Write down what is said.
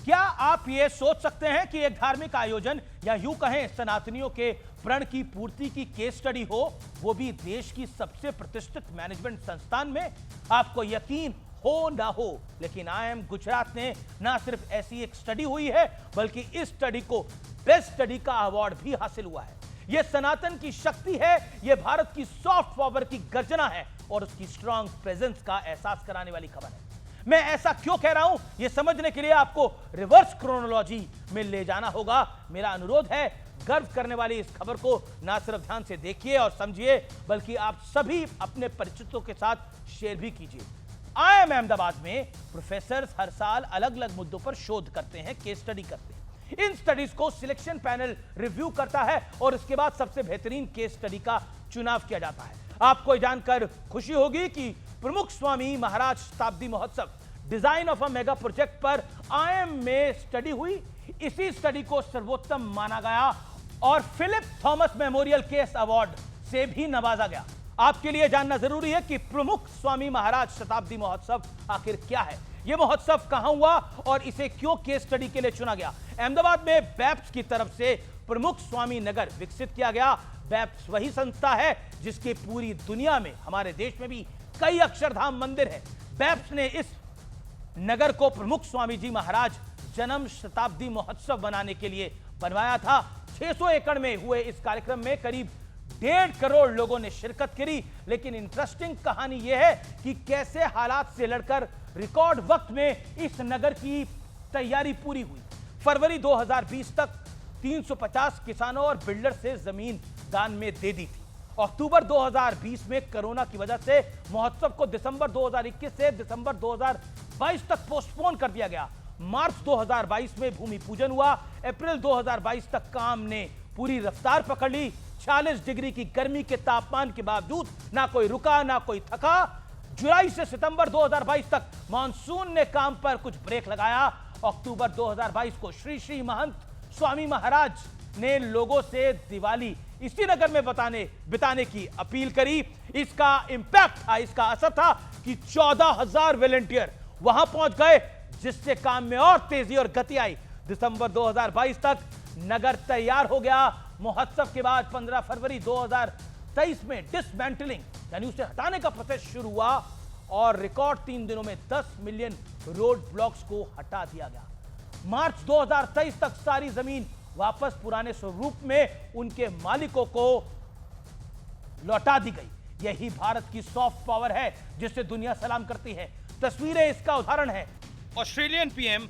क्या आप ये सोच सकते हैं कि एक धार्मिक आयोजन या यूं कहें सनातनियों के प्रण की पूर्ति की केस स्टडी हो, वो भी देश की सबसे प्रतिष्ठित मैनेजमेंट संस्थान में? आपको यकीन हो ना हो, लेकिन IIM गुजरात ने ना सिर्फ ऐसी एक स्टडी हुई है, बल्कि इस स्टडी को बेस्ट स्टडी का अवार्ड भी हासिल हुआ है। यह सनातन की शक्ति है, यह भारत की सॉफ्ट पावर की गर्जना है और उसकी स्ट्रांग प्रेजेंस का एहसास कराने वाली खबर है। मैं ऐसा क्यों कह रहा हूं, यह समझने के लिए आपको रिवर्स क्रोनोलॉजी में ले जाना होगा। मेरा अनुरोध है, गर्व करने वाली इस खबर को ना सिर्फ ध्यान से देखिए और समझिए, बल्कि आप सभी अपने परिचितों के साथ शेयर भी कीजिए। IIM अहमदाबाद में प्रोफेसर हर साल अलग अलग मुद्दों पर शोध करते हैं, केस स्टडी करते हैं। इन स्टडीज को सिलेक्शन पैनल रिव्यू करता है और इसके बाद सबसे बेहतरीन केस स्टडी का चुनाव किया जाता है। आपको जानकर खुशी होगी कि प्रमुख स्वामी Maharaj Shatabdi Mahotsav design of a mega project पर IIM में स्टडी हुई। इसी स्टडी को सर्वोत्तम माना गया और Philip Thomas memorial case award से भी नवाजा गया। आपके लिए जानना जरूरी है कि प्रमुख स्वामी महाराज शताब्दी महोत्सव आखिर क्या है, यह महोत्सव कहां हुआ और इसे क्यों केस स्टडी के लिए चुना गया। अहमदाबाद में बैप्स की तरफ से प्रमुख स्वामी नगर विकसित किया गया। बैप्स वही संस्था है जिसकी पूरी दुनिया में, हमारे देश में भी कई अक्षरधाम मंदिर हैं। बैप्स ने इस नगर को प्रमुख स्वामी जी महाराज जन्म शताब्दी महोत्सव बनाने के लिए बनवाया था। 600 एकड़ में हुए इस कार्यक्रम में करीब 1.5 करोड़ लोगों ने शिरकत करी। लेकिन इंटरेस्टिंग कहानी यह है कि कैसे हालात से लड़कर रिकॉर्ड वक्त में इस नगर की तैयारी पूरी हुई। फरवरी 2020 तक 350 किसानों और बिल्डर से जमीन दान में दे दी थी। अक्टूबर 2020 में कोरोना की वजह से महोत्सव को दिसंबर 2021 से दिसंबर 2022 तक पोस्टपोन कर दिया गया। मार्च 2022 में भूमि पूजन हुआ। अप्रैल 2022 तक काम ने पूरी रफ्तार पकड़ ली। 40 डिग्री की गर्मी के तापमान के बावजूद ना कोई रुका ना कोई थका। जुलाई से सितंबर 2022 तक मानसून ने काम पर कुछ ब्रेक लगाया। अक्टूबर 2022 को श्री श्री महंत स्वामी महाराज ने लोगों से दिवाली इसी नगर में बिताने की अपील करी। इसका इंपैक्ट था, इसका असर था कि 14,000 वॉलंटियर वहां पहुंच गए, जिससे काम में और तेजी और गति आई। दिसंबर 2022 तक नगर तैयार हो गया। महोत्सव के बाद 15 फरवरी 2023 में डिसमेंटलिंग यानी उसे हटाने का प्रोसेस शुरू हुआ और रिकॉर्ड 3 दिनों में 10 मिलियन रोड ब्लॉक्स को हटा दिया गया। मार्च 2023 तक सारी जमीन वापस पुराने स्वरूप में उनके मालिकों को लौटा दी गई। यही भारत की सॉफ्ट पावर है जिससे दुनिया सलाम करती है। तस्वीरें इसका उदाहरण है। Australian PM